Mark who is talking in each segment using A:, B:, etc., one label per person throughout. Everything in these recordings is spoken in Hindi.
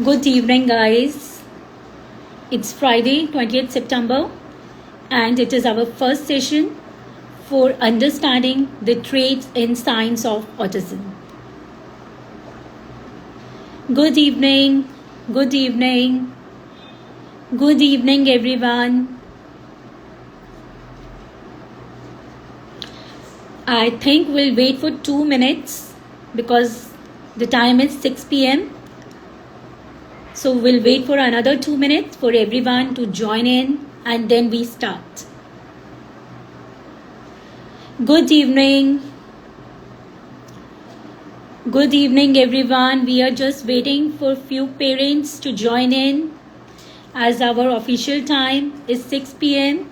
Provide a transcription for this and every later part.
A: Good evening, guys. It's Friday, 20th September, and it is our first session for understanding the traits and signs of autism. Good evening, good evening, good evening, everyone. I think we'll wait for 2 minutes because the time is 6 p.m. So we'll wait for another 2 minutes for everyone to join in and then we start. Good evening. Good evening, everyone. We are just waiting for few parents to join in as our official time is 6 p.m.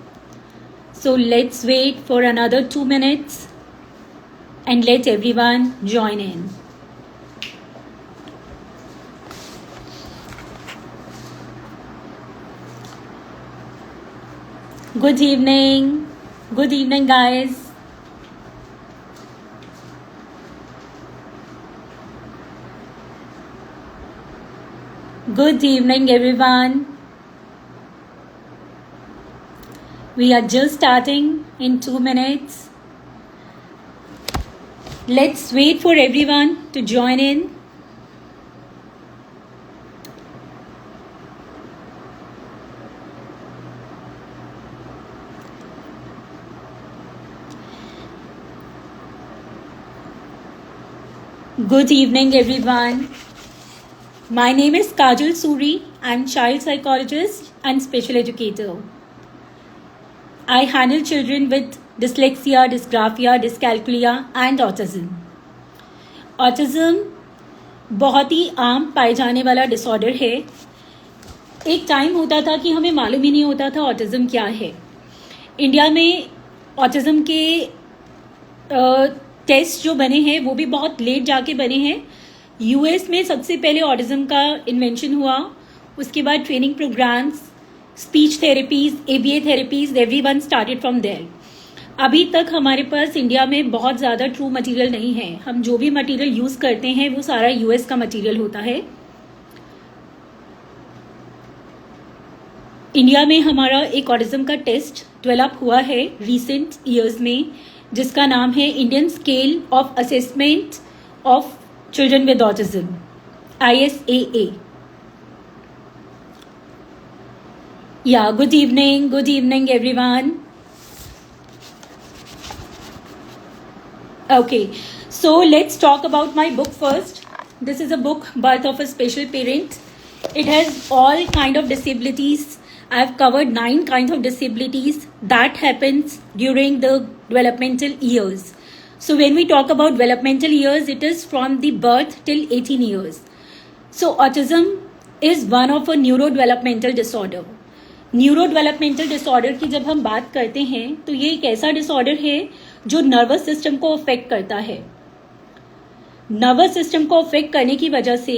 A: So let's wait for another 2 minutes and let everyone join in. Good evening. Good evening, guys. Good evening, everyone. We are just starting in 2 minutes. Let's wait for everyone to join in. Good evening, everyone. My name is Kajal Suri. I'm child psychologist and special educator. I handle children with dyslexia, dysgraphia, dyscalculia and autism. Autism बहुत ही आम पाए जाने वाला डिसऑर्डर है. एक टाइम होता था कि हमें मालूम ही नहीं होता था ऑटिज्म क्या है. इंडिया में ऑटिज्म के टेस्ट जो बने हैं वो भी बहुत लेट जाके बने हैं. यूएस में सबसे पहले ऑटिज्म का इन्वेंशन हुआ. उसके बाद training programmes, speech therapies, ABA therapies, everyone started from there. अभी तक हमारे पास इंडिया में बहुत ज़्यादा ट्रू मटेरियल नहीं है. हम जो भी मटेरियल यूज़ करते हैं वो सारा यूएस का मटेरियल होता है. इंडिया में हमारा एक ऑटिज्म का टेस्ट डेवलप हुआ है रिसेंट ईयर्स में, जिसका नाम है Indian scale of assessment of children with autism, ISAA. Yeah, good evening, everyone. Okay, so let's talk about my book first. This is a book, Birth of a Special Parent. It has all kind of disabilities. I've covered 9 kinds of disabilities that happens during the developmental years. So when we talk about developmental years, it is from the birth till 18 years. So autism is one of a neurodevelopmental disorder. Neurodevelopmental disorder की जब हम बात करते हैं तो ये एक ऐसा डिसऑर्डर है जो नर्वस सिस्टम को अफेक्ट करता है. नर्वस सिस्टम को अफेक्ट करने की वजह से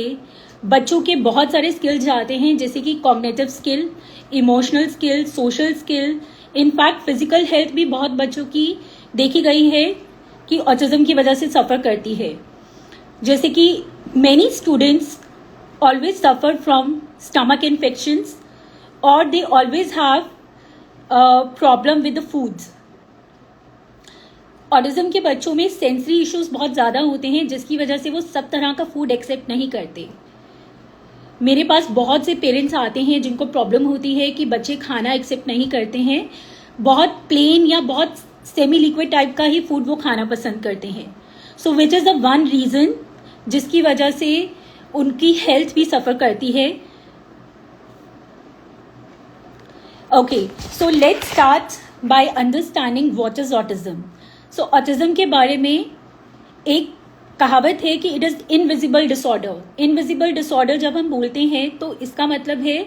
A: बच्चों के बहुत सारे स्किल्स आते हैं, जैसे कि cognitive skill, emotional skill, social skill. In fact physical health भी बहुत बच्चों की देखी गई है कि ऑटिज्म की वजह से सफ़र करती है. जैसे कि many students always suffer from stomach infections or they always have a problem with the foods. Autism के बच्चों में सेंसरी इश्यूज बहुत ज़्यादा होते हैं, जिसकी वजह से वो सब तरह का फूड एक्सेप्ट नहीं करते. मेरे पास बहुत से पेरेंट्स आते हैं जिनको प्रॉब्लम होती है कि बच्चे खाना एक्सेप्ट नहीं करते हैं. बहुत प्लेन या बहुत सेमी लिक्विड टाइप का ही फूड वो खाना पसंद करते हैं. So which is the one reason जिसकी वजह से उनकी हेल्थ भी सफ़र करती है. Okay, so let's start by understanding what is autism. So autism के बारे में एक कहावत है कि it is invisible disorder. Invisible disorder जब हम बोलते हैं तो इसका मतलब है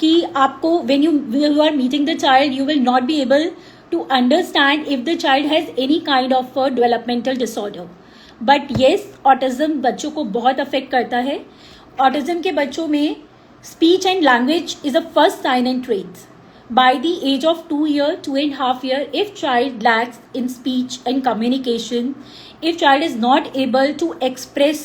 A: कि आपको when you are meeting the child, you will not be able to understand if the child has any kind of a developmental disorder. But yes, autism बच्चों को बहुत अफेक्ट करता है. Autism के बच्चों में speech and language is a first sign and trait. By the age of 2.5 years, if child lacks in speech and communication, if child is not able to express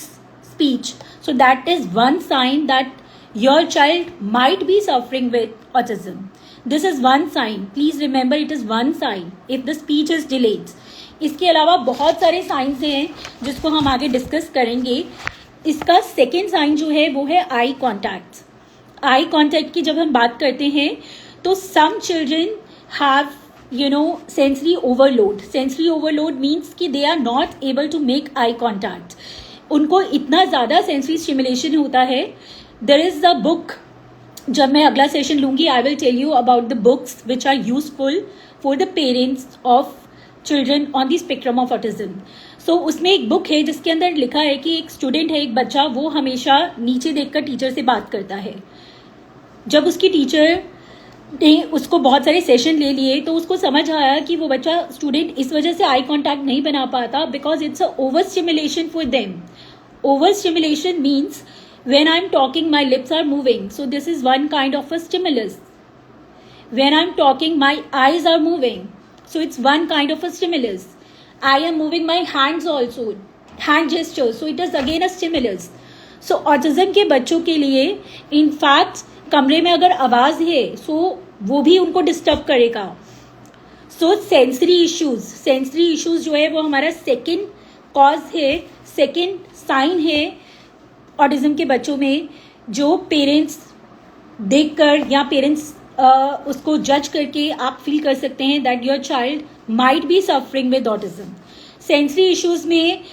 A: speech, so that is one sign that your child might be suffering with autism. This is one sign. Please remember, it is one sign if the speech is delayed. इसके अलावा बहुत सारे साइंस हैं जिसको हम आगे डिस्कस करेंगे. इसका सेकेंड साइन जो है वो है आई कॉन्टैक्ट. आई कॉन्टैक्ट की जब हम बात करते हैं तो some children have sensory overload. Sensory overload means कि they are not able to make eye contact. उनको इतना ज़्यादा सेंसरी स्टिमुलेशन होता है. देयर इज अ बुक, जब मैं अगला सेशन लूंगी I will tell you about the books which are useful for the parents of children on the spectrum of autism. So उसमें एक बुक है जिसके अंदर लिखा है कि एक स्टूडेंट है, एक बच्चा, वो हमेशा नीचे देखकर टीचर से बात करता है. जब उसकी टीचर ने उसको बहुत सारे सेशन ले लिए तो उसको समझ आया कि वो बच्चा स्टूडेंट इस वजह से आई कांटेक्ट नहीं बना पाता because it's a over stimulation for them. Over stimulation means when I'm talking my lips are moving, so this is one kind of a stimulus. When I'm talking my eyes are moving, so it's one kind of a stimulus. I am moving my hands also, hand gestures, so it is again a stimulus. So autism के बच्चों के लिए in fact कमरे में अगर आवाज़ है सो वो भी उनको डिस्टर्ब करेगा. सो सेंसरी इश्यूज जो है वो हमारा सेकेंड कॉज है, सेकेंड साइन है ऑटिज्म के बच्चों में, जो पेरेंट्स देखकर या पेरेंट्स उसको जज करके आप फील कर सकते हैं that your child might be suffering with autism. Sensory issues में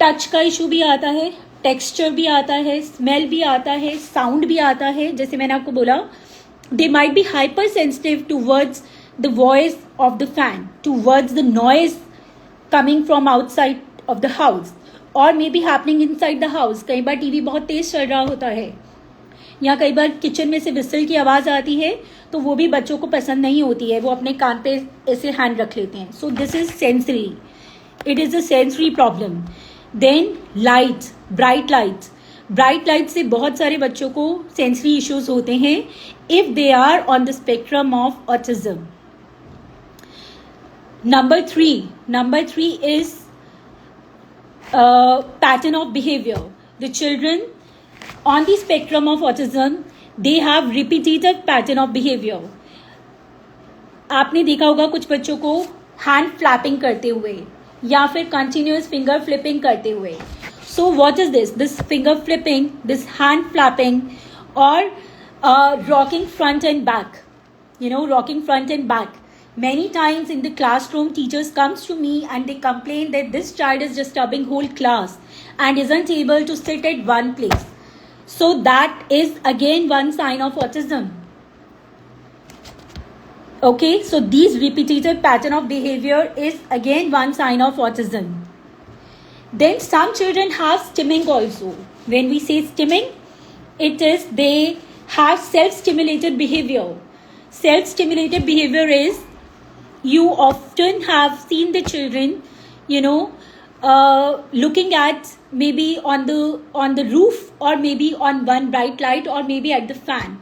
A: टच का इशू भी आता है, टेक्सचर भी आता है, स्मेल भी आता है, साउंड भी आता है. जैसे मैंने आपको बोला, they might be hyper sensitive towards the voice of the fan, towards the noise coming from outside of the house और maybe happening inside the house. कई बार टीवी बहुत तेज चल रहा होता है या कई बार किचन में से विसल की आवाज़ आती है तो वो भी बच्चों को पसंद नहीं होती है, वो अपने कान पे ऐसे हैंड रख लेते हैं. So this is sensory, it is a sensory problem. Then light, bright light से बहुत सारे बच्चों को सेंसरी इश्यूज होते हैं if they are on the spectrum of autism. Number three is pattern of behavior. The children on the spectrum of autism, they have repetitive pattern of behavior. आपने देखा होगा कुछ बच्चों को हैंड फ्लैपिंग करते हुए या फिर कंटिन्यूअस फिंगर फ्लिपिंग करते हुए. So what is this finger flipping, this hand flapping और rocking front and back, rocking front and back. Many times in the classroom, teachers comes to me and they complain that this child is disturbing whole class and isn't able to sit at one place. So that is again one sign of autism. Okay, so these repetitive pattern of behavior is again one sign of autism. Then some children have stimming also. When we say stimming, it is they have self-stimulated behavior. Self-stimulated behavior is, you often have seen the children, looking at maybe on the roof or maybe on one bright light or maybe at the fan.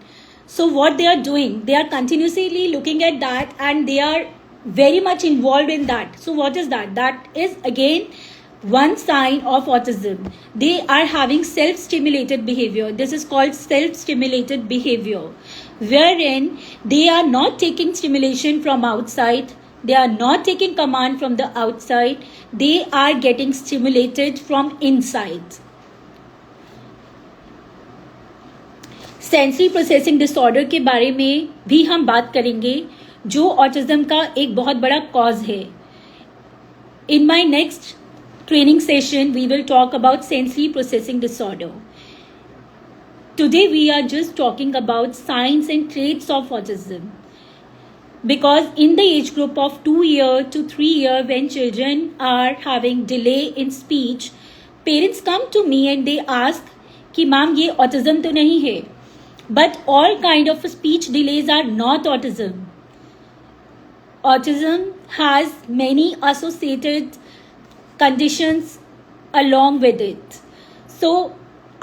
A: So what they are doing, they are continuously looking at that and they are very much involved in that. So what is that? That is again one sign of autism. They are having self-stimulated behavior. This is called self-stimulated behavior, wherein they are not taking stimulation from outside, they are not taking command from the outside, they are getting stimulated from inside. Sensory processing disorder के बारे में भी हम बात करेंगे जो ऑटिज्म का एक बहुत बड़ा कॉज है. In my next training session we will talk about sensory processing disorder. Today we are just talking about signs and traits of autism, because in the age group of 2 year to 3 year, when children are having delay in speech, parents come to me and they ask कि मैम ये autism तो नहीं है. But all kind of speech delays are not autism. Autism has many associated conditions along with it. So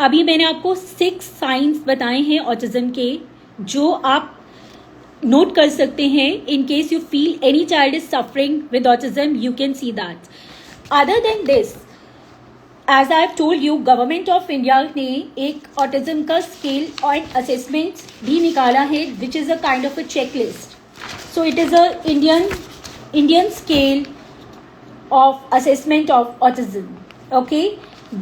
A: अभी मैंने आपको 6 साइंस बताए हैं ऑटिज्म के जो आप नोट कर सकते हैं. In case you feel any child is suffering with autism, you can see that. Other than this, as I have told you, government of India ने एक ऑटिज्म का स्केल और असेसमेंट भी निकाला है, which is a kind of a checklist. So it is a Indian scale of assessment of autism. Okay,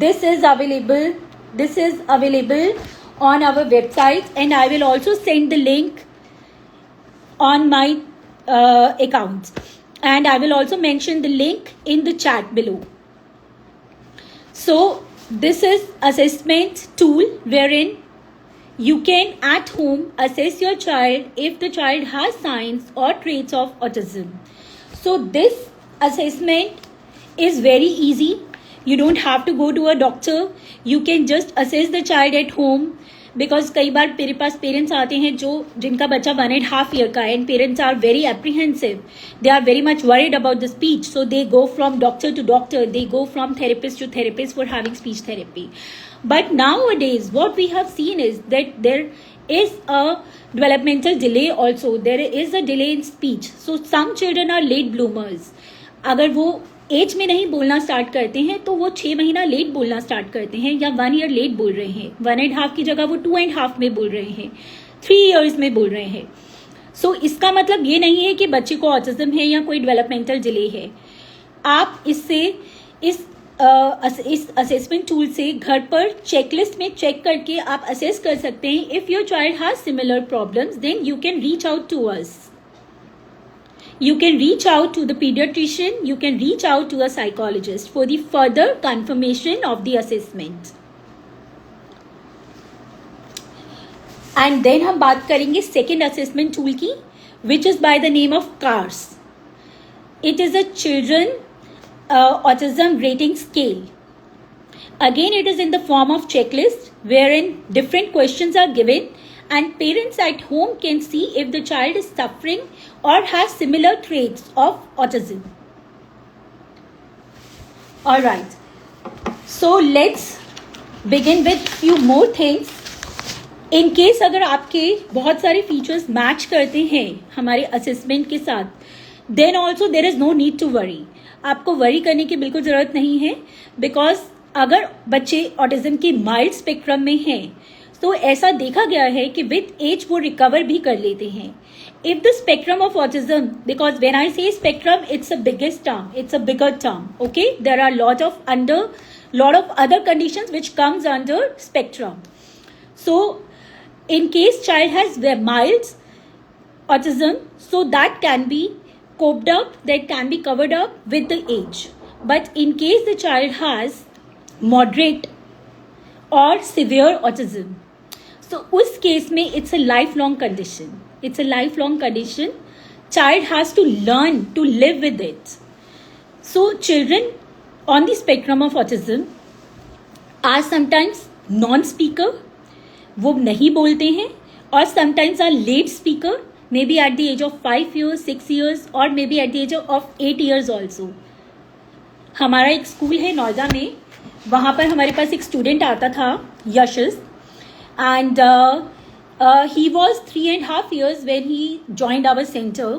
A: this is available on our website, and I will also send the link on my account, and I will also mention the link in the chat below. So this is assessment tool wherein you can at home assess your child if the child has signs or traits of autism. So this assessment is very easy. You don't have to go to a doctor. You can just assess the child at home, because कई बार मेरे पास पेरेंट्स आते हैं जिनका बच्चा 1.5 year का है, and parents are very apprehensive. They are very much worried about the speech, so they go from doctor to doctor. They go from therapist to therapist for having speech therapy. But nowadays, what we have seen is that there is a developmental delay also. There is a delay in speech. So some children are late bloomers. अगर वो एज में नहीं बोलना स्टार्ट करते हैं तो वो 6 महीना लेट बोलना स्टार्ट करते हैं, या 1 year लेट बोल रहे हैं. 1.5 की जगह वो 2.5 में बोल रहे हैं, 3 years में बोल रहे हैं. सो इसका मतलब ये नहीं है कि बच्चे को ऑटिज्म है या कोई डेवलपमेंटल डिले है. आप इससे इस असेसमेंट टूल से घर पर चेकलिस्ट में चेक करके आप असेस कर सकते हैं. If your child has similar problems, then you can reach out to us. You can reach out to the pediatrician, you can reach out to a psychologist for the further confirmation of the assessment. And then हम बात करेंगे second assessment tool की, which is by the name of CARS. It is a children autism rating scale. Again, it is in the form of checklist wherein different questions are given, and parents at home can see if the child is suffering or has similar traits of autism. All right. So let's begin with few more things. In case अगर आपके बहुत सारे features match करते हैं हमारे assessment के साथ, then also there is no need to worry. आपको worry करने की बिल्कुल ज़रूरत नहीं है, because अगर बच्चे autism के mild spectrum में हैं, तो ऐसा देखा गया है कि विद एज वो रिकवर भी कर लेते हैं. If the spectrum of autism, because when I say spectrum, it's a biggest term, it's a bigger term. Okay, there are lot of other conditions which comes under spectrum. So in case child has mild autism, so that can be coped up, that can be covered up with the age. But in case the child has moderate or severe autism, so उस केस में it's a lifelong condition. It's a lifelong condition. Child has to learn to live with it. So children on the spectrum of autism are sometimes non-speaker. वो नहीं बोलते हैं, और sometimes are late speaker, maybe at the age of 5 years, 6 years, or maybe at the age of 8 years also. हमारा एक स्कूल है नोएडा में, वहाँ पर हमारे पास एक स्टूडेंट आता था, यशस, and he was 3.5 years when he joined our center,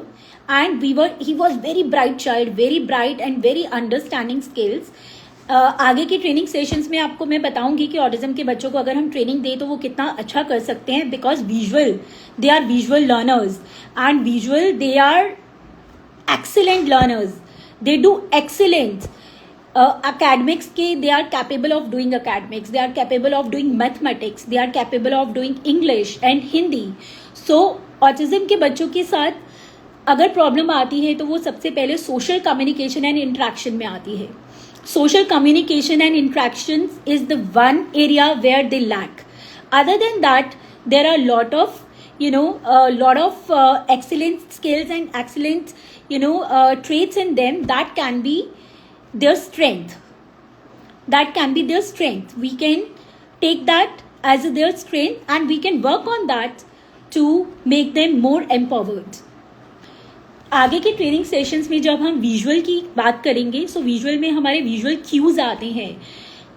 A: and he was very bright child, very bright and very understanding skills. आगे की ट्रेनिंग सेशंस में आपको मैं बताऊंगी कि ऑटिज्म के बच्चों को अगर हम ट्रेनिंग दें तो वो कितना अच्छा कर सकते हैं, because they are visual learners, and visual they are excellent learners, they do excellent. academics के they are capable of doing academics, they are capable of doing mathematics, they are capable of doing English and Hindi. So autism के बच्चों के साथ अगर प्रॉब्लम आती है तो वो सबसे पहले सोशल कम्युनिकेशन एंड इंट्रैक्शन में आती है. Social communication and interactions is the one area where they lack. Other than that, there are lot of excellent skills and excellent traits in them that can be their strength. We can take that as their strength, and we can work on that to make them more empowered. आगे के ट्रेनिंग सेशंस में जब हम विजुअल की बात करेंगे, सो विजुअल में हमारे विजुअल क्यूज आते हैं.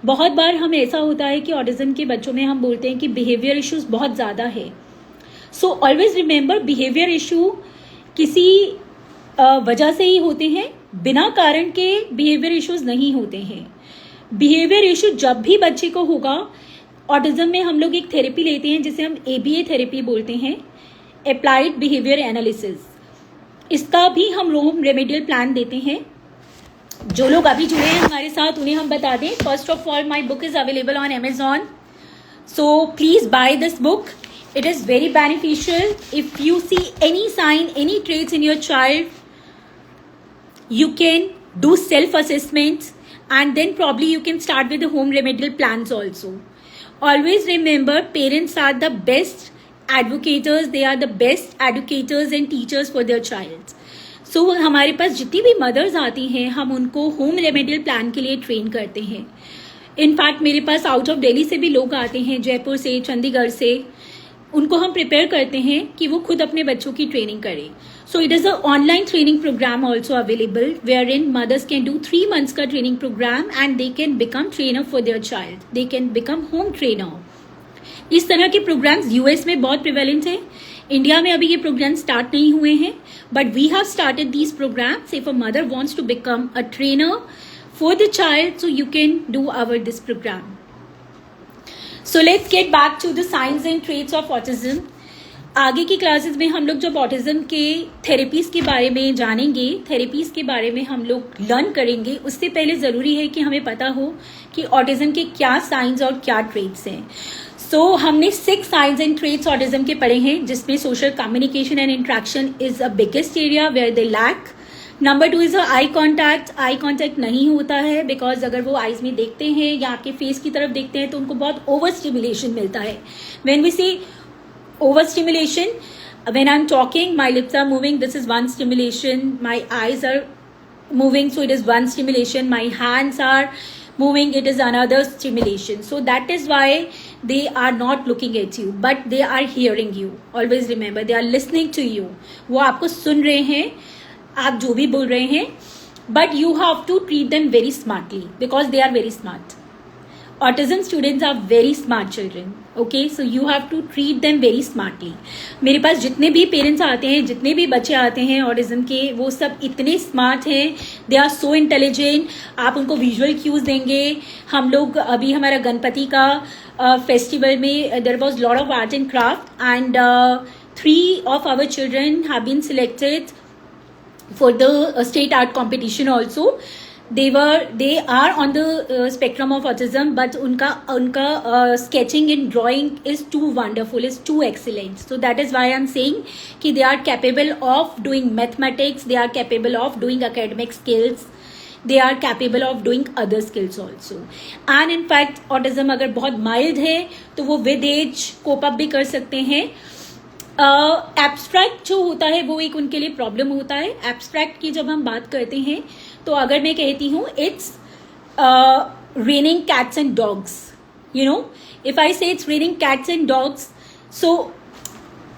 A: बहुत बार हम ऐसा होता है कि ऑटिज्म के बच्चों में हम बोलते हैं कि बिहेवियर इश्यूज बहुत ज़्यादा है. So always remember, behaviour issue किसी वजह से ही होते हैं, बिना कारण के बिहेवियर इश्यूज नहीं होते हैं. बिहेवियर इशू जब भी बच्चे को होगा, ऑटिज्म में हम लोग एक थेरेपी लेते हैं जिसे हम ABA थेरेपी बोलते हैं, अप्लाइड बिहेवियर एनालिसिस। इसका भी हम होम रेमेडियल प्लान देते हैं। जो लोग अभी जुड़े हैं हमारे साथ उन्हें हम बता दें, first of all my book is available on Amazon, so please buy this book. It is very beneficial. If you see any sign, any traits in your child, you can do self-assessments and then probably you can start with the home remedial plans also. Always remember, parents are the best advocates, they are the best educators and teachers for their child. So हमारे पास जितनी भी मदर्स आती हैं हम उनको होम रेमेडियल प्लान के लिए ट्रेन करते हैं। इनफैक्ट मेरे पास आउट ऑफ दिल्ली से भी लोग आते हैं, जयपुर से, चंडीगढ़ से। उनको हम प्रिपेयर करते हैं कि वो खुद अपने बच्चों की ट्रेनिंग करें। So it is a online training programme also available, where in mothers can do 3 months का training programme and they can become trainer for their child, they can become home trainer. इस तरह के प्रोग्राम्स US में बहुत प्रिवेलेंट हैं। इंडिया में अभी ये प्रोग्राम स्टार्ट नहीं हुए हैं, but we have started these programmes. If a mother wants to become a trainer for the child, so you can do our this program. So let's get back to the signs and traits of autism. आगे की क्लासेस में हम लोग जब ऑटिज्म के थेरेपीज के बारे में जानेंगे, थेरेपीज के बारे में हम लोग लर्न करेंगे, उससे पहले ज़रूरी है कि हमें पता हो कि ऑटिज्म के क्या साइंस और क्या ट्रेट्स हैं। सो हमने 6 साइंस एंड ट्रेट्स ऑटिज्म के पढ़े हैं, जिसमें social communication and interaction is a biggest area where they lack. Number 2 is eye contact. Eye contact नहीं होता है बिकॉज अगर वो आईज में देखते हैं या आपके फेस की तरफ देखते हैं तो उनको बहुत ओवर स्टिमुलेशन मिलता है। When we see over stimulation, when I am talking my lips are moving, this is one stimulation, my eyes are moving, so it is one stimulation, my hands are moving, it is another stimulation. So that is why they are not looking at you, but they are hearing you. Always remember, they are listening to you. वो आपको सुन रहे हैं, आप जो भी बोल रहे हैं, but you have to treat them very smartly because they are very smart. Autism students are very smart children. Okay, so you have to treat them very smartly. मेरे पास जितने भी पेरेंट्स आते हैं, जितने भी बच्चे आते हैं ऑटिज्म के, वो सब इतने स्मार्ट हैं, दे आर सो इंटेलिजेंट। आप उनको विजुअल क्यूज देंगे। हम लोग अभी हमारा गणपति का फेस्टिवल में there was lot of art and craft and 3 of our children have been selected for the state art competition also. They are on the spectrum of autism, but unka sketching and drawing is too wonderful, is too excellent. So that is why I'm saying कि they are capable of doing mathematics, they are capable of doing academic skills, they are capable of doing other skills also. And in fact autism अगर बहुत mild है तो वो with age cope up भी कर सकते हैं। एब्स्ट्रैक्ट जो होता है वो एक उनके लिए प्रॉब्लम होता है। एब्स्ट्रैक्ट की जब हम बात करते हैं तो अगर मैं कहती हूँ it's raining cats and dogs, you know, if I say it's raining cats and dogs, so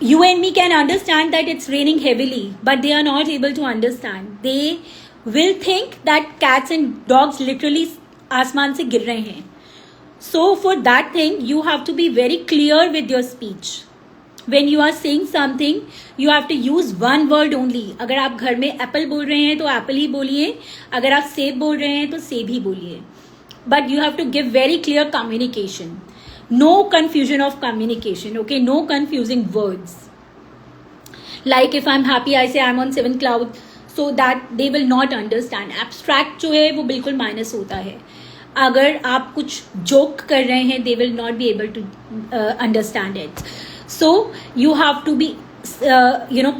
A: you and me can understand that it's raining heavily, but they are not able to understand. They will think that cats and dogs literally आसमान से गिर रहे हैं. So for that thing you have to be very clear with your speech. When you are saying something, you have to use one word only. अगर आप घर में एप्पल बोल रहे हैं तो एप्पल ही बोलिए, अगर आप सेब बोल रहे हैं तो सेब ही बोलिए. But you have to give very clear communication. No confusion of communication, okay? No confusing words. Like if I'm happy, I say I'm on 7th cloud, so that they will not understand. Abstract जो है वो बिल्कुल माइनस होता है. अगर आप कुछ जोक कर रहे हैं, they will not be able to understand it. So you have to be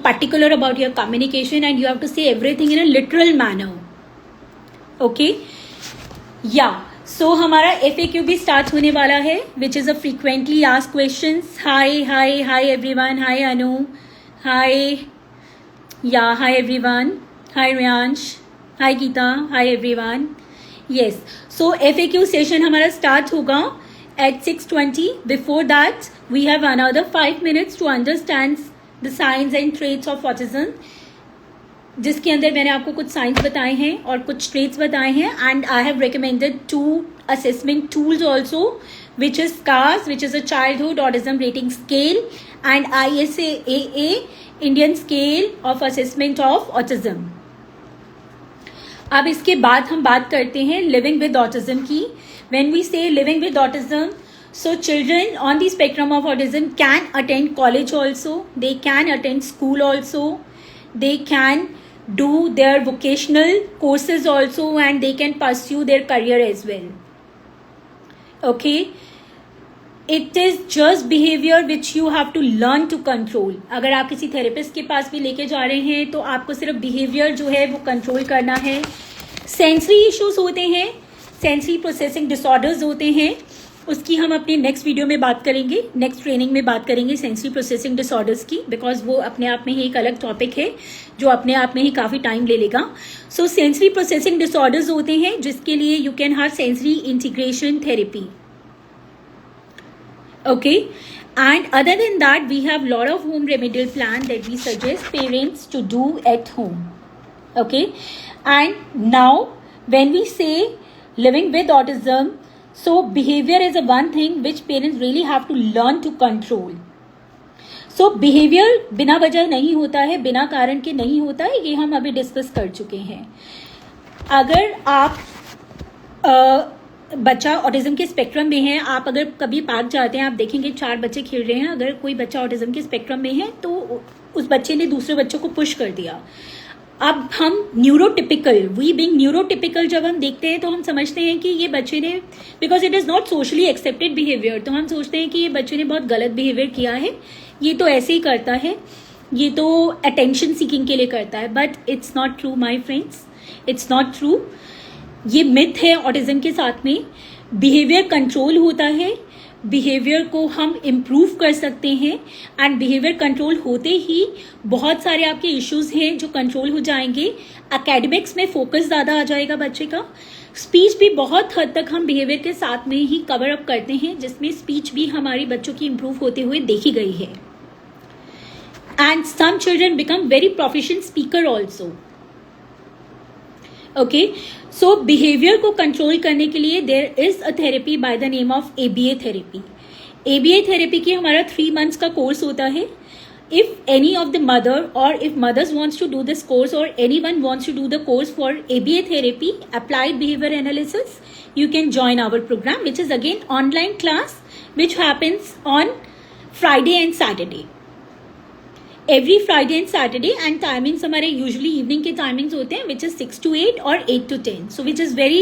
A: particular about your communication, and you have to say everything in a literal manner. Okay? Yeah. So हमारा FAQ भी स्टार्ट होने वाला है, which is a frequently asked questions. Hi everyone. Hi Anu. Hi. Yeah, hi everyone. Hi Ryansh. Hi Geeta. Hi everyone. Yes. So FAQ session हमारा स्टार्ट होगा at 6:20. Before that, we have another 5 minutes to understand the signs and traits of autism, जिसके अंदर मैंने आपको कुछ साइंस बताए हैं और कुछ ट्रेट्स बताए हैं. And I have recommended 2 assessment tools also, which is CARS, which is a Childhood Autism Rating Scale, and ISAA, Indian Scale of Assessment of Autism. अब इसके बाद हम बात करते हैं लिविंग विद ऑटिज्म की. व्हेन वी से living with autism, so children on the spectrum of autism can attend college also, they can attend school also, they can do their vocational courses also, and they can pursue their career as well. Okay, it is just behavior which you have to learn to control. अगर आप किसी थेरेपिस्ट के पास भी लेके जा रहे हैं तो आपको सिर्फ बिहेवियर जो है वो कंट्रोल करना है. सेंसरी इश्यूज होते हैं, सेंसरी प्रोसेसिंग डिसऑर्डर्स होते हैं, उसकी हम अपनी नेक्स्ट वीडियो में बात करेंगे, नेक्स्ट ट्रेनिंग में बात करेंगे सेंसरी प्रोसेसिंग डिसऑर्डर्स की, बिकॉज वो अपने आप में ही एक अलग टॉपिक है जो अपने आप में ही काफ़ी टाइम ले लेगा. सो सेंसरी प्रोसेसिंग डिसऑर्डर्स होते हैं जिसके लिए you can have sensory integration therapy. Okay, and other than that we have lot of home remedial plan that we suggest parents to do at home. Okay, and now when we say living with autism, so behavior is a one thing which parents really have to learn to control. So behavior बिना वजह नहीं होता है, बिना कारण के नहीं होता है, ये हम अभी डिस्कस कर चुके हैं. अगर आप बच्चा ऑटिज्म के स्पेक्ट्रम में है, आप अगर कभी पार्क जाते हैं, आप देखेंगे 4 बच्चे खेल रहे हैं, अगर कोई बच्चा ऑटिज्म के स्पेक्ट्रम में है तो उस बच्चे ने दूसरे बच्चों को पुश कर दिया. अब हम न्यूरोटिपिकल, वी बीइंग न्यूरोटिपिकल जब हम देखते हैं तो हम समझते हैं कि ये बच्चे ने, because it is not socially accepted behaviour, तो हम सोचते हैं कि ये बच्चे ने बहुत गलत बिहेवियर किया है, ये तो ऐसे ही करता है, ये तो अटेंशन सीकिंग के लिए करता है. But it's not true my friends, it's not true. ये मिथ है ऑटिज्म के साथ में. बिहेवियर कंट्रोल होता है, बिहेवियर को हम इम्प्रूव कर सकते हैं, एंड बिहेवियर कंट्रोल होते ही बहुत सारे आपके इश्यूज हैं जो कंट्रोल हो जाएंगे. एकेडमिक्स में फोकस ज़्यादा आ जाएगा बच्चे का. स्पीच भी बहुत हद तक हम बिहेवियर के साथ में ही कवर अप करते हैं, जिसमें स्पीच भी हमारी बच्चों की इम्प्रूव होते हुए देखी गई है. And some children become very proficient speaker also. Okay, so behaviour को कंट्रोल करने के लिए there is a therapy by the name of ABA therapy. ABA therapy की हमारा 3 months का कोर्स होता है. If any of the mother और if mothers wants to do this course और any one wants to do the course for ABA therapy, applied behaviour analysis, you can join our program, which is again online class which happens on Friday and Saturday. Every Friday and Saturday, and timings हमारे usually evening के timings होते हैं, which is 6 to 8 और 8 to 10. So which is very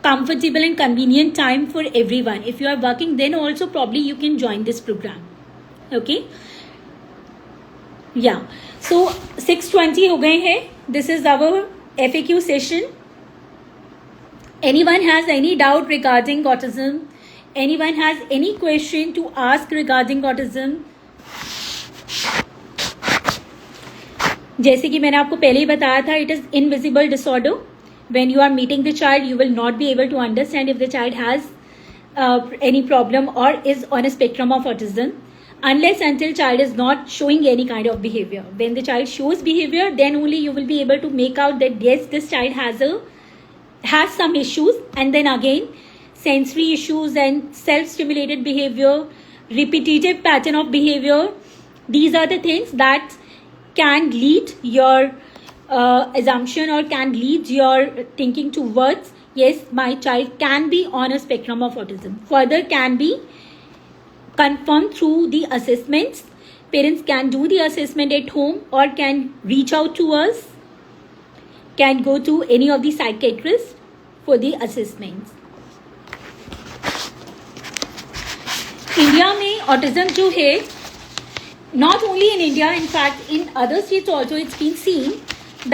A: comfortable and convenient time for everyone. If you are working, then also probably you can join this program. Okay? Yeah. So 6:20 हो गए हैं. This is our FAQ session. Anyone has any doubt regarding autism? Anyone has any question to ask regarding autism? जैसे कि मैंने आपको पहले ही बताया था, it is invisible disorder. When you are meeting the child, you will not be able to understand if the child has any problem और is on a spectrum of autism, unless until child is not showing any kind of behavior. When the child shows behavior, then only you will be able to make out that yes, this child has some issues. And then again, sensory issues and self-stimulated behavior, repetitive pattern of behavior, these are the things that can lead your assumption or can lead your thinking towards, yes, my child can be on a spectrum of autism. Further can be confirmed through the assessments. Parents can do the assessment at home or can reach out to us, can go to any of the psychiatrists for the assessments. India में ऑटिज्म जो है, not only in India, in fact in other states also it's been seen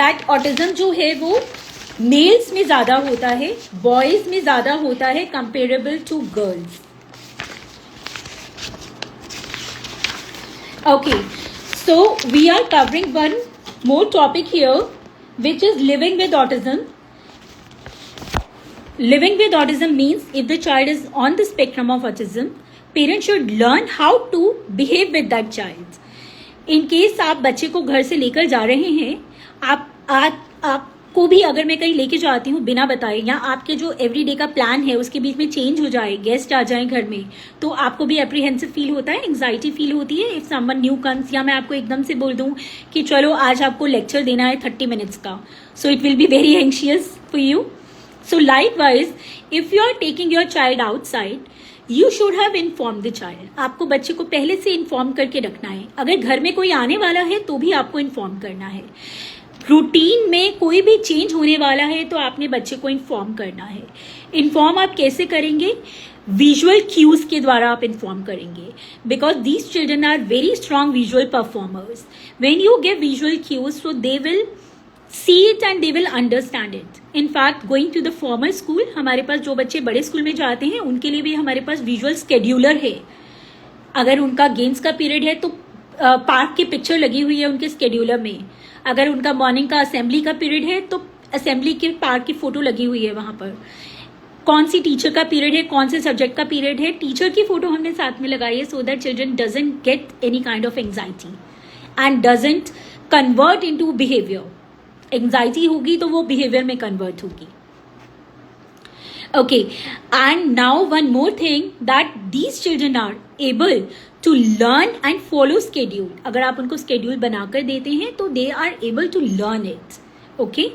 A: that autism जो है वो मेल्स में ज़्यादा होता है, बॉयज़ में ज़्यादा होता है comparable to girls. Okay, so we are covering one more topic here, which is living with autism. Living with autism means if the child is on the spectrum of autism, parents should learn how to behave with that child. In case आप बच्चे को घर से लेकर जा रहे हैं, आप को भी अगर मैं कहीं लेके जाती हूँ बिना बताए, या आपके जो एवरीडे का प्लान है उसके बीच में चेंज हो जाए, गेस्ट आ जाए घर में, तो आपको भी एप्रीहेंसिव फील होता है, एंग्जाइटी फील होती है इफ समवन न्यू कम्स, या मैं आपको एकदम से बोल दूं कि चलो आज आपको लेक्चर देना है 30 मिनट्स का, so it will be very anxious for you. So likewise if you are taking your child outside, you should have inform the child. आपको बच्चे को पहले से इन्फॉर्म करके रखना है. अगर घर में कोई आने वाला है तो भी आपको इन्फॉर्म करना है. रूटीन में कोई भी चेंज होने वाला है तो आपने बच्चे को इन्फॉर्म करना है. इन्फॉर्म आप कैसे करेंगे? विजुअल क्यूज के द्वारा आप इन्फॉर्म करेंगे, because these children are very strong visual performers. When you give visual cues, so they will see it and they will understand it. In fact, going to the formal school, हमारे पास जो बच्चे बड़े स्कूल में जाते हैं उनके लिए भी हमारे पास विजुअल स्केड्यूलर है. अगर उनका गेम्स का पीरियड है तो पार्क की पिक्चर लगी हुई है उनके स्केड्यूलर में. अगर उनका मॉर्निंग का असेंबली का पीरियड है तो असेंबली के पार्क की फोटो लगी हुई है वहां पर. कौन सी टीचर का पीरियड है, कौन से सब्जेक्ट का पीरियड है, टीचर की फोटो हमने साथ में लगाई है, so that children doesn't get any kind of anxiety and doesn't convert into behaviour. Anxiety होगी तो वो बिहेवियर में कन्वर्ट होगी. Okay, and now one more thing, that these children are able to learn and follow schedule. अगर आप उनको स्केड्यूल बनाकर देते हैं तो they are able to learn it. Okay,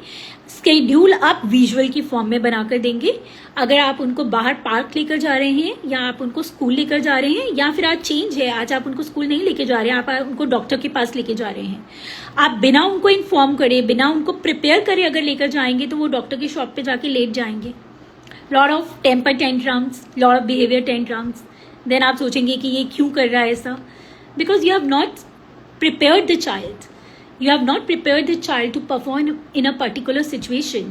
A: schedule आप विजुअल की फॉर्म में बनाकर देंगे. अगर आप उनको बाहर पार्क लेकर जा रहे हैं, या आप उनको स्कूल लेकर जा रहे हैं, या फिर आज चेंज है, आज आप उनको स्कूल नहीं लेके जा रहे हैं, आप उनको डॉक्टर के पास लेके जा रहे हैं, आप बिना उनको इन्फॉर्म करे, बिना उनको प्रिपेयर करे अगर लेकर जाएंगे तो वो डॉक्टर की शॉप पे जाके लेट जाएंगे. Lot of temper tantrums, lot of behaviour tantrums. Then आप सोचेंगे कि ये क्यों कर रहा है ऐसा, because you have not prepared the child. You have not prepared the child to perform in a particular situation.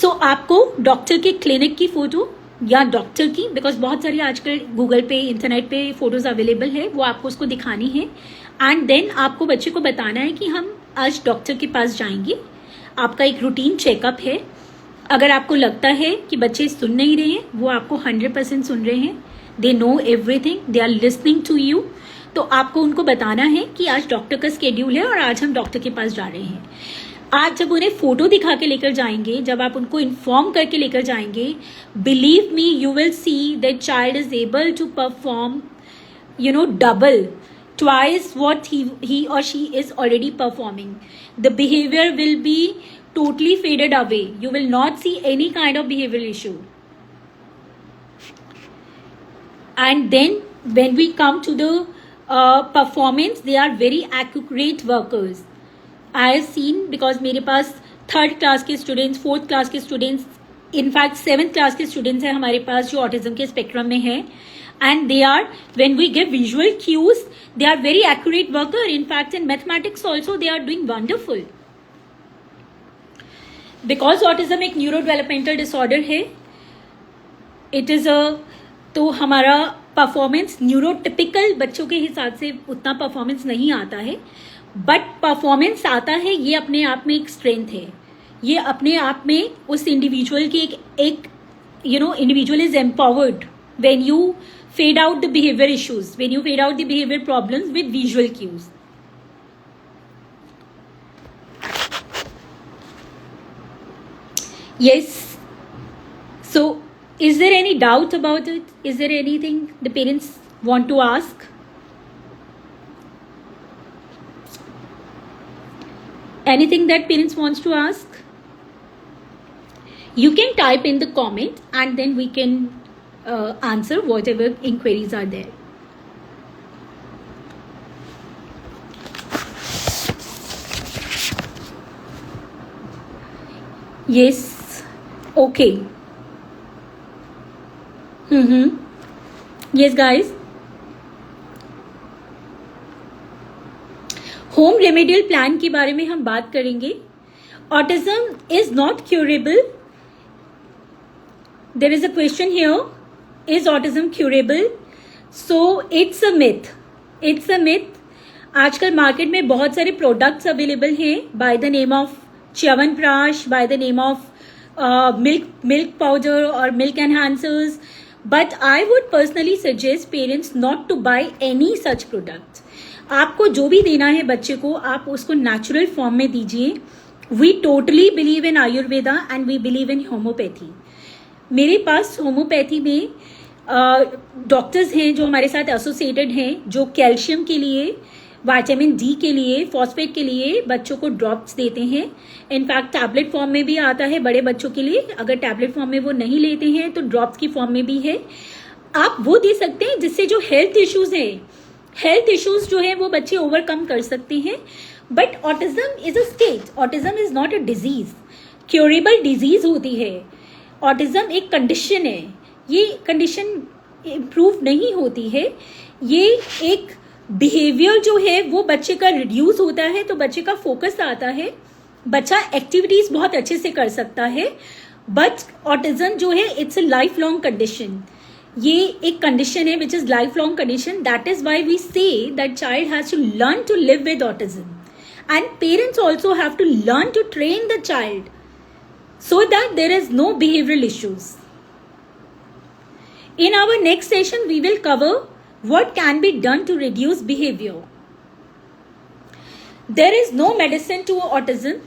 A: So आपको डॉक्टर के क्लिनिक की फोटो या डॉक्टर की, बिकॉज बहुत सारी आजकल गूगल पे, इंटरनेट पे फोटोज अवेलेबल है, वो आपको उसको दिखानी है. एंड देन आपको बच्चे को बताना है कि हम आज डॉक्टर के पास जाएंगे. आपका एक रूटीन चेकअप है. अगर आपको लगता है कि बच्चे सुन नहीं रहे हैं, वो आपको 100% सुन रहे हैं, they know everything, they are listening to you, तो आपको उनको बताना है कि आज डॉक्टर का स्केड्यूल है और आज हम डॉक्टर के पास जा रहे हैं. आज जब उन्हें फोटो दिखा के लेकर जाएंगे, जब आप उनको इन्फॉर्म करके लेकर जाएंगे, believe me, you will see that child is able to perform, you know, double, twice what he or she is already performing. The behavior will be totally faded away. You will not see any kind of behavioral issue. And then when we come to the performance, they are very accurate workers. I have seen, because मेरे पास 3rd क्लास के स्टूडेंट्स, 4th क्लास के स्टूडेंट्स, इनफैक्ट 7th क्लास के स्टूडेंट्स हैं हमारे पास जो ऑटिज्म के स्पेक्ट्रम में है. And they are, when we give visual cues, they are very accurate worker. In fact, in mathematics also they are doing wonderful. Because autism एक neurodevelopmental disorder है, it is a, तो हमारा परफॉर्मेंस न्यूरोटिपिकल बच्चों के हिसाब से उतना परफॉर्मेंस नहीं आता है, बट परफॉर्मेंस आता है. ये अपने आप में एक स्ट्रेंथ है. ये अपने आप में उस इंडिविजुअल की एक you know, individual is empowered when you fade out the behavior issues, when you fade out the behavior problems with visual cues. Yes. So, is there any doubt about it? Is there anything the parents want to ask? Anything that parents wants to ask? You can type in the comment and then we can answer whatever inquiries are there. Yes. Okay. Yes, guys. Home remedial plan के बारे में हम बात करेंगे. Autism is not curable. There is a question here. Is autism curable? So it's a myth. It's a myth. आजकल मार्केट में बहुत सारे प्रोडक्ट्स अवेलेबल हैं by the name of chyawanprash, by the name of milk powder or milk enhancers. But I would personally suggest parents not to buy any such products. आपको जो भी देना है बच्चे को, आप उसको नेचुरल फॉर्म में दीजिए. We totally believe in Ayurveda and we believe in homeopathy. मेरे पास होम्योपैथी में डॉक्टर्स हैं जो हमारे साथ एसोसिएटेड हैं, जो कैल्शियम के लिए, विटामिन डी के लिए, फॉस्फेट के लिए बच्चों को ड्रॉप्स देते हैं. इनफैक्ट टैबलेट फॉर्म में भी आता है बड़े बच्चों के लिए. अगर टैबलेट फॉर्म में वो नहीं लेते हैं तो ड्रॉप्स की फॉर्म में भी है. आप वो दे सकते हैं जिससे जो हेल्थ इश्यूज हैं, हेल्थ इश्यूज जो है वो बच्चे ओवरकम कर सकते हैं. But autism is a state, autism is not a disease. Curable disease होती है. ऑटिज्म एक कंडीशन है. ये कंडीशन इम्प्रूव नहीं होती है. ये एक बिहेवियर जो है वो बच्चे का रिड्यूस होता है, तो बच्चे का फोकस आता है, बच्चा एक्टिविटीज बहुत अच्छे से कर सकता है. बट ऑटिज्म जो है it's a life long condition. ये एक कंडीशन है which is life long condition. That is why we say that child has to learn to live with autism, and parents also have to learn to train the child so that there is no behavioral issues. In our next session, we will cover what can be done to reduce behavior. There is no medicine to autism.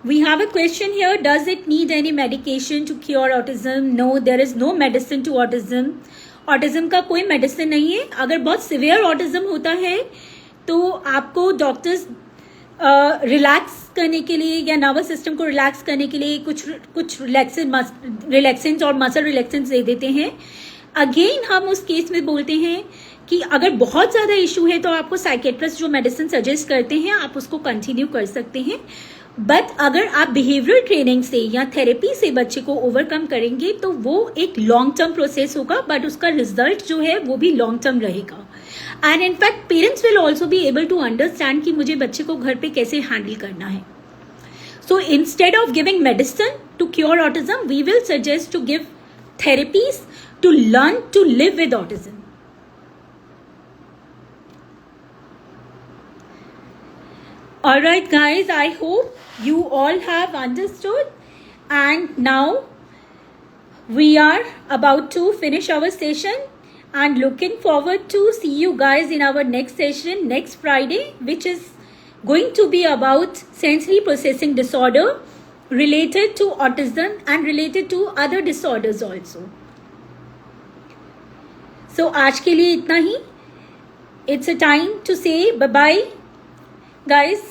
A: We have a question here. Does it need any medication to cure autism? No, there is no medicine to autism. Autism का कोई medicine नहीं है. अगर बहुत severe autism होता है तो आपको डॉक्टर्स रिलैक्स करने के लिए या नर्वस सिस्टम को रिलैक्स करने के लिए कुछ रिलैक्सेंट्स और मसल रिलैक्सेंट्स दे देते हैं. अगेन हम उस केस में बोलते हैं कि अगर बहुत ज़्यादा इशू है तो आपको साइकेट्रिस्ट जो मेडिसिन सजेस्ट करते हैं आप उसको कंटिन्यू कर सकते हैं. बट अगर आप बिहेवियरल ट्रेनिंग से या थेरेपी से बच्चे को ओवरकम करेंगे तो वो एक लॉन्ग टर्म प्रोसेस होगा, बट उसका रिजल्ट जो है वो भी लॉन्ग टर्म रहेगा. And in fact parents will also be able to understand कि मुझे बच्चे को घर पे कैसे हैंडल करना है. So instead of giving medicine to cure autism, we will suggest to give therapies to learn to live with autism. All right, guys, I hope you all have understood. And now we are about to finish our session and looking forward to see you guys in our next session next Friday, which is going to be about sensory processing disorder related to autism and related to other disorders also. So आज के लिए इतना ही. It's a time to say bye-bye. Guys,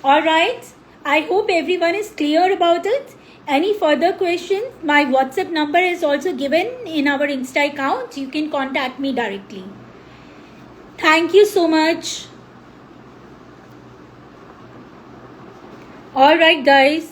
A: all right, I hope everyone is clear about it. Any further questions, my WhatsApp number is also given in our Insta account. You can contact me directly. Thank you so much. All right, guys.